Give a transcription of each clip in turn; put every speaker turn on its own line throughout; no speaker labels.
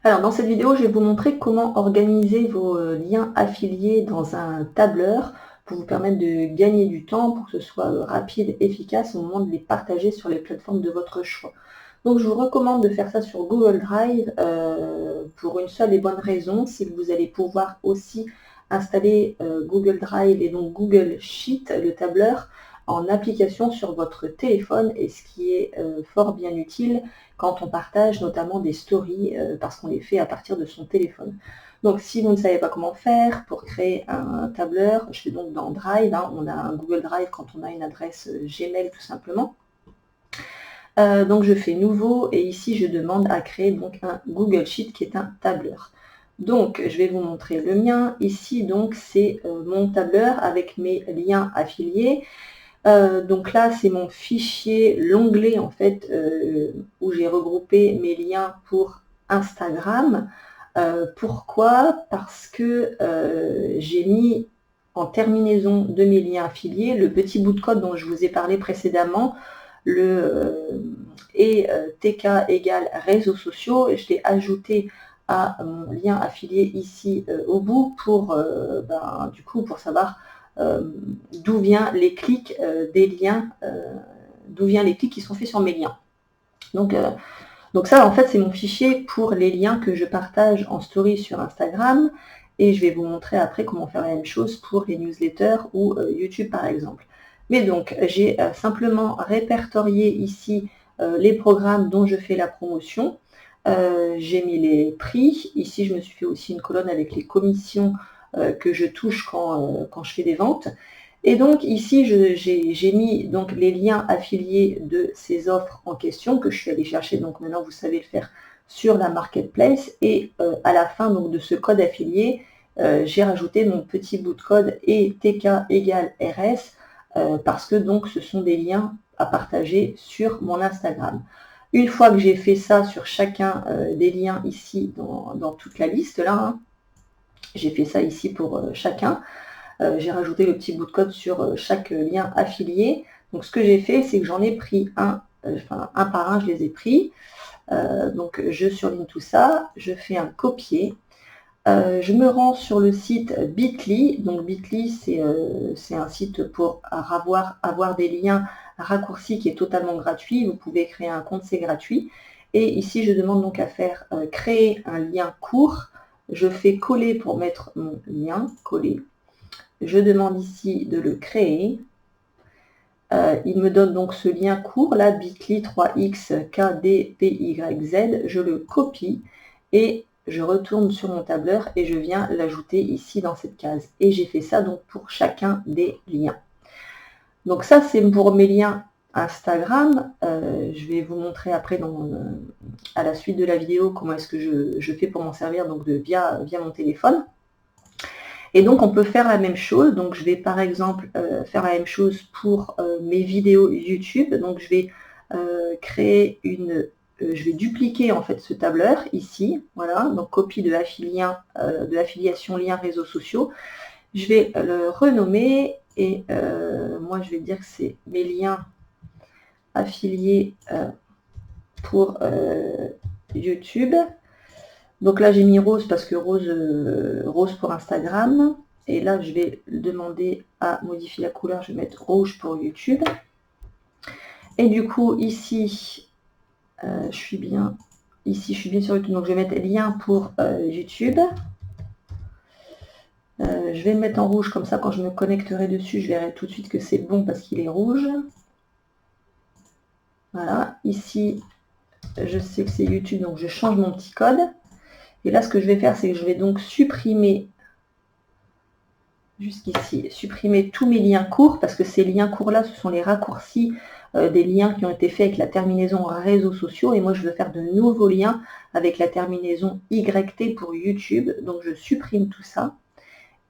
Alors dans cette vidéo, je vais vous montrer comment organiser vos liens affiliés dans un tableur pour vous permettre de gagner du temps, pour que ce soit rapide, efficace au moment de les partager sur les plateformes de votre choix. Donc je vous recommande de faire ça sur Google Drive pour une seule et bonne raison, c'est que vous allez pouvoir aussi installer Google Drive et donc Google Sheet, le tableur, en application sur votre téléphone, et ce qui est fort bien utile quand on partage notamment des stories parce qu'on les fait à partir de son téléphone. Donc si vous ne savez pas comment faire pour créer un tableur, je suis donc dans Drive, on a un Google Drive quand on a une adresse Gmail tout simplement. Donc je fais nouveau et ici je demande à créer donc un Google Sheet qui est un tableur. Donc je vais vous montrer le mien. Ici donc c'est mon tableur avec mes liens affiliés. Donc là, c'est mon fichier, l'onglet en fait, où j'ai regroupé mes liens pour Instagram. Pourquoi? Parce que j'ai mis en terminaison de mes liens affiliés le petit bout de code dont je vous ai parlé précédemment, TK égale réseaux sociaux. Je l'ai ajouté à mon lien affilié ici au bout pour, du coup, pour savoir d'où viennent les clics des liens, d'où viennent les clics qui sont faits sur mes liens. Donc ça, en fait, c'est mon fichier pour les liens que je partage en story sur Instagram, et je vais vous montrer après comment faire la même chose pour les newsletters ou YouTube par exemple. Mais donc, j'ai simplement répertorié ici les programmes dont je fais la promotion. J'ai mis les prix. Ici, je me suis fait aussi une colonne avec les commissions que je touche quand je fais des ventes. Et donc ici, j'ai mis donc les liens affiliés de ces offres en question que je suis allée chercher. Donc maintenant, vous savez le faire sur la marketplace. Et à la fin donc, de ce code affilié, j'ai rajouté mon petit bout de code et TK égale RS parce que donc ce sont des liens à partager sur mon Instagram. Une fois que j'ai fait ça sur chacun des liens ici dans toute la liste là, j'ai fait ça ici pour chacun. J'ai rajouté le petit bout de code sur chaque lien affilié. Donc ce que j'ai fait, c'est que j'en ai pris un par un, je les ai pris. Donc je surligne tout ça, je fais un copier. Je me rends sur le site Bitly. Donc Bitly, c'est un site pour avoir des liens raccourcis qui est totalement gratuit. Vous pouvez créer un compte, c'est gratuit. Et ici, je demande donc à faire créer un lien court. Je fais coller pour mettre mon lien, coller. Je demande ici de le créer. Il me donne donc ce lien court, là, bit.ly 3x kdpyz. Je le copie et je retourne sur mon tableur et je viens l'ajouter ici dans cette case. Et j'ai fait ça donc pour chacun des liens. Donc ça, c'est pour mes liens Instagram. Je vais vous montrer après à la suite de la vidéo comment est-ce que je fais pour m'en servir donc via mon téléphone. Et donc, on peut faire la même chose. Donc, je vais par exemple faire la même chose pour mes vidéos YouTube. Donc, je vais créer je vais dupliquer en fait ce tableur ici. Voilà, donc copie de l'affiliation lien réseaux sociaux. Je vais le renommer et moi, je vais dire que c'est mes liens affiliés pour YouTube. Donc là, j'ai mis rose parce que rose pour Instagram. Et là, je vais demander à modifier la couleur. Je vais mettre rouge pour YouTube. Et du coup, ici, je suis bien sur YouTube. Donc, je vais mettre lien pour YouTube. Je vais le mettre en rouge. Comme ça, quand je me connecterai dessus, je verrai tout de suite que c'est bon parce qu'il est rouge. Voilà. Ici, je sais que c'est YouTube. Donc, je change mon petit code. Et là, ce que je vais faire, c'est que je vais donc supprimer jusqu'ici, supprimer tous mes liens courts, parce que ces liens courts-là, ce sont les raccourcis des liens qui ont été faits avec la terminaison réseaux sociaux, et moi je veux faire de nouveaux liens avec la terminaison YT pour YouTube, donc je supprime tout ça.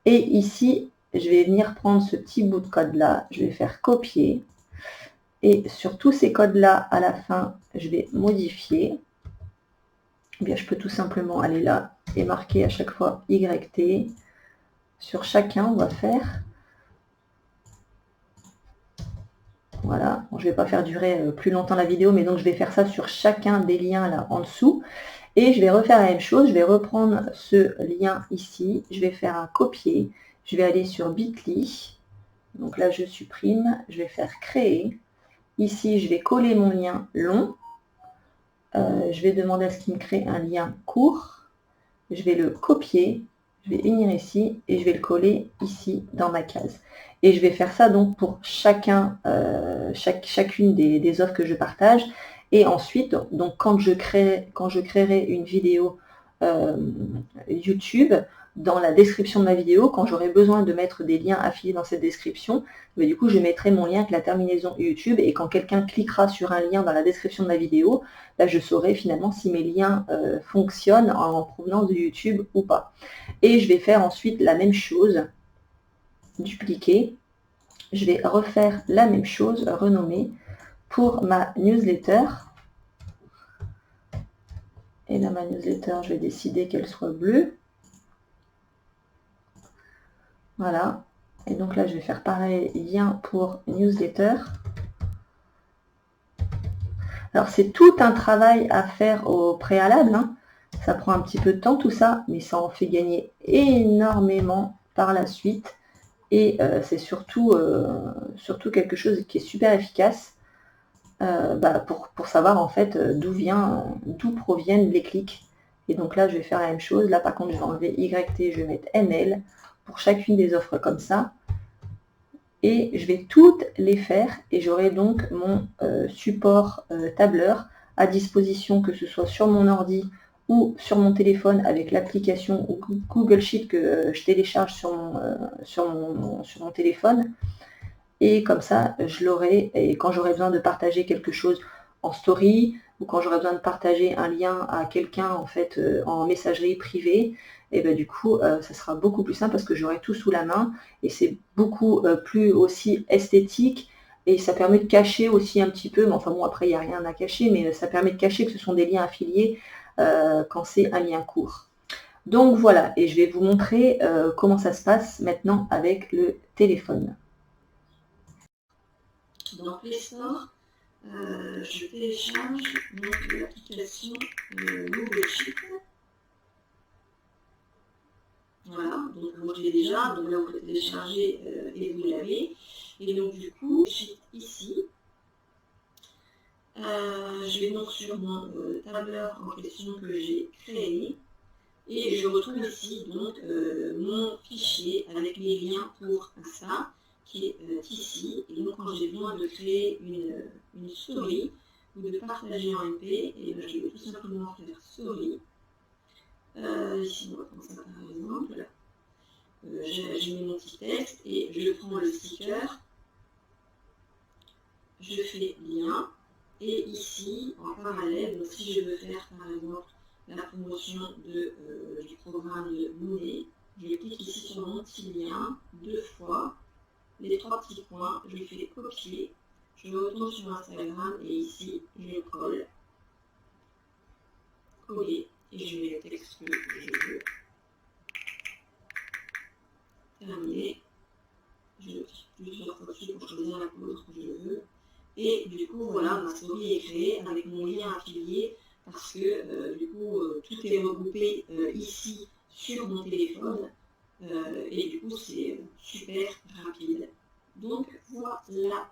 Et ici, je vais venir prendre ce petit bout de code-là, je vais faire copier, et sur tous ces codes-là, à la fin, je vais modifier. Eh bien, je peux tout simplement aller là et marquer à chaque fois YT. Sur chacun, on va faire. Voilà, bon, je ne vais pas faire durer plus longtemps la vidéo, mais donc je vais faire ça sur chacun des liens là en dessous. Et je vais refaire la même chose, je vais reprendre ce lien ici, je vais faire un copier, je vais aller sur Bitly, donc là je supprime, je vais faire créer. Ici, je vais coller mon lien long. Je vais demander à ce qu'il me crée un lien court. Je vais le copier, je vais unir ici et je vais le coller ici dans ma case. Et je vais faire ça donc pour chacune des offres que je partage. Et ensuite, donc quand je créerai une vidéo YouTube, dans la description de ma vidéo, quand j'aurai besoin de mettre des liens affiliés dans cette description, du coup je mettrai mon lien avec la terminaison YouTube et quand quelqu'un cliquera sur un lien dans la description de ma vidéo, là je saurai finalement si mes liens fonctionnent en provenance de YouTube ou pas. Et je vais faire ensuite la même chose, dupliquer, je vais refaire la même chose, renommer, pour ma newsletter. Et là ma newsletter, je vais décider qu'elle soit bleue. Voilà. Et donc là, je vais faire pareil, lien pour newsletter. Alors, c'est tout un travail à faire au préalable. Hein. Ça prend un petit peu de temps tout ça, mais ça en fait gagner énormément par la suite. Et c'est surtout quelque chose qui est super efficace pour savoir en fait d'où proviennent les clics. Et donc là, je vais faire la même chose. Là, par contre, je vais enlever YT, je vais mettre NL pour chacune des offres comme ça. Et je vais toutes les faire et j'aurai donc mon support tableur à disposition, que ce soit sur mon ordi ou sur mon téléphone avec l'application Google Sheet que je télécharge sur mon téléphone. Et comme ça, je l'aurai, et quand j'aurai besoin de partager quelque chose en story, ou quand j'aurai besoin de partager un lien à quelqu'un en fait en messagerie privée, et ben du coup ça sera beaucoup plus simple parce que j'aurai tout sous la main et c'est beaucoup plus aussi esthétique et ça permet de cacher aussi un petit peu, mais enfin bon après il n'y a rien à cacher, mais ça permet de cacher que ce sont des liens affiliés quand c'est un lien court. Donc voilà, et je vais vous montrer comment ça se passe maintenant avec le téléphone.
Dans Play Store, je télécharge l'application Google Sheet. Voilà, donc moi je l'ai déjà, donc là vous pouvez télécharger et vous l'avez. Et donc du coup, Sheet ici. Je vais donc sur mon tableur en question que j'ai créé. Et je retrouve ici donc mon fichier avec les liens pour ça, qui est ici. Et donc quand j'ai besoin de créer une story ou de partager en MP, et ben, je vais tout simplement faire story. Ici on va prendre ça par exemple. Je mets mon petit texte et je prends le sticker. Je fais lien. Et ici, en parallèle, donc si je veux faire par exemple la promotion du programme de Monet, je clique ici sur mon petit lien, 2 fois, les 3 petits points, je fais copier, je retourne sur Instagram et ici je colle, coller, et je mets le texte que je veux. Terminé. Je clique plusieurs fois dessus pour choisir la couleur que je veux. Et du coup, voilà, ma story est créée avec mon lien affilié parce que du coup, tout est regroupé ici sur mon téléphone et du coup, c'est super rapide. Donc, voilà.